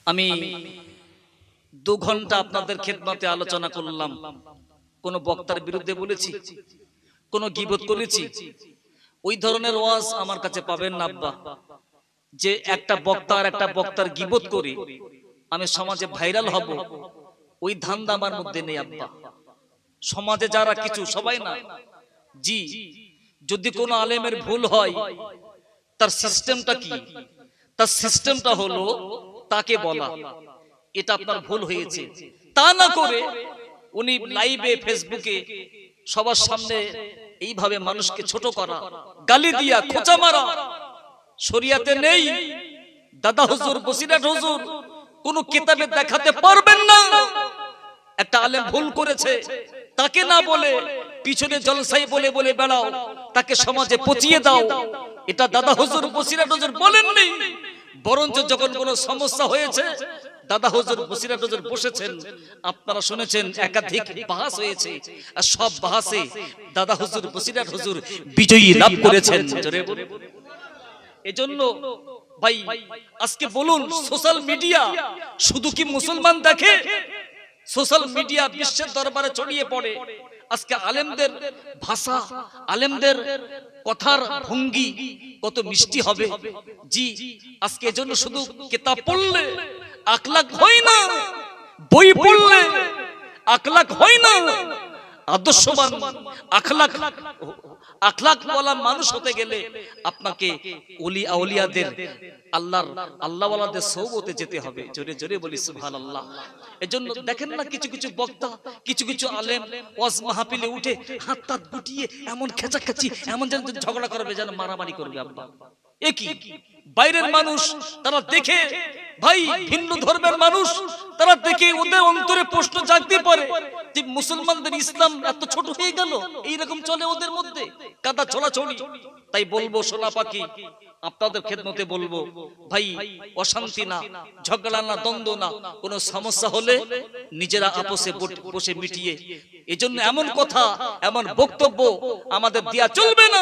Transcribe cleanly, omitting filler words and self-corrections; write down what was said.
আমি 2 ঘন্টা আপনাদের খেদমতে আলোচনা করলাম। কোন বক্তার বিরুদ্ধে বলেছি, কোন গীবত করেছি? ওই ধরনের ওয়াজ আমার কাছে পাবেন না আব্বা, যে একটা বক্তা আর একটা বক্তার গীবত করে আমি সমাজে ভাইরাল হব, ওই ধান্দা আমার মধ্যে নেই আব্বা। সমাজে যারা কিছু, সবাই না জি, যদি কোনো আলেমের ভুল হয় তার সিস্টেমটা কি? তার সিস্টেমটা হলো তাকে বলা এটা আপনার ভুল হয়েছে, তা না করে উনি লাইভে ফেসবুকে সবার সামনে এইভাবে মানুষকে ছোট করা, গালি দিয়া, খোঁচা মারা শরিয়াতে নেই। দাদা হুজুর, বসিরহাট হুজুর কোন কিতাবে দেখাতে পারবেন না একটা আলেম ভুল করেছে, তাকে না বলে পিছনে জলসাই বলে বলে বেড়াও, তাকে সমাজে পচিয়ে দাও। এটা দাদা হুজুর, বসিরহাট হুজুর বলেননি। বরঞ্চ যখন কোনো সমস্যা হয়েছে দাদা হুজুর, বসিরহাট হুজুর বসেছেন, আপনারা শুনেছেন একাধিক বাহাস হয়েছে, আর সব বাহাসে দাদা হুজুর, বসিরহাট হুজুর বিজয়ী লাভ করেছেন। এজন্য ভাই আজকে বলুন, সোশ্যাল মিডিয়া শুধু কি মুসলমান দেখে? সোশ্যাল মিডিয়া বিশ্বের দরবারে ছড়িয়ে পড়ে। আজকে আলেমদের ভাষা, আলেমদের কথার ভঙ্গি কত মিষ্টি হবে জি। আজকে এজন্য শুধু কিতাব পড়লে আখলাক হয় না, বই পড়লে আখলাক হয় না। আদর্শবান আখলাকওয়ালা মানুষ হতে গেলে আপনাকে ওলি আউলিয়াদের, আল্লাহওয়ালাদের সোহবতে যেতে হবে। জোরে জোরে বলি সুবহানাল্লাহ। এজন্য দেখেন না কিছু কিছু বক্তা, কিছু কিছু আলেম ওয়াজ মাহফিলে উঠে হাত তাত গুটিয়ে এমন খেচাখেচি, এমন যেন ঝগড়া করবে, যেন মারামারি করবে আব্বা। এ কি? বাইরের মানুষ তারা দেখে, ভাই ভিন্ন ধর্মের মানুষ তারা দেখে ওদের অন্তরে প্রশ্ন জাগতে পারে যে মুসলমানদের ইসলাম এত ছোট হয়ে গেল, এইরকম চলে ওদের মধ্যে কাদা ছড়াছড়ি। তাই বলবো সোনা পাখি, আপনাদের খেদমতে বলবো, ভাই অশান্তি না, ঝগড়া না, দ্বন্দ্ব না, কোনো সমস্যা হলে নিজেরা আপোষে বসে মিটিয়ে, এজন্য এমন কথা, এমন বক্তব্য আমাদের দেয়া চলবে না।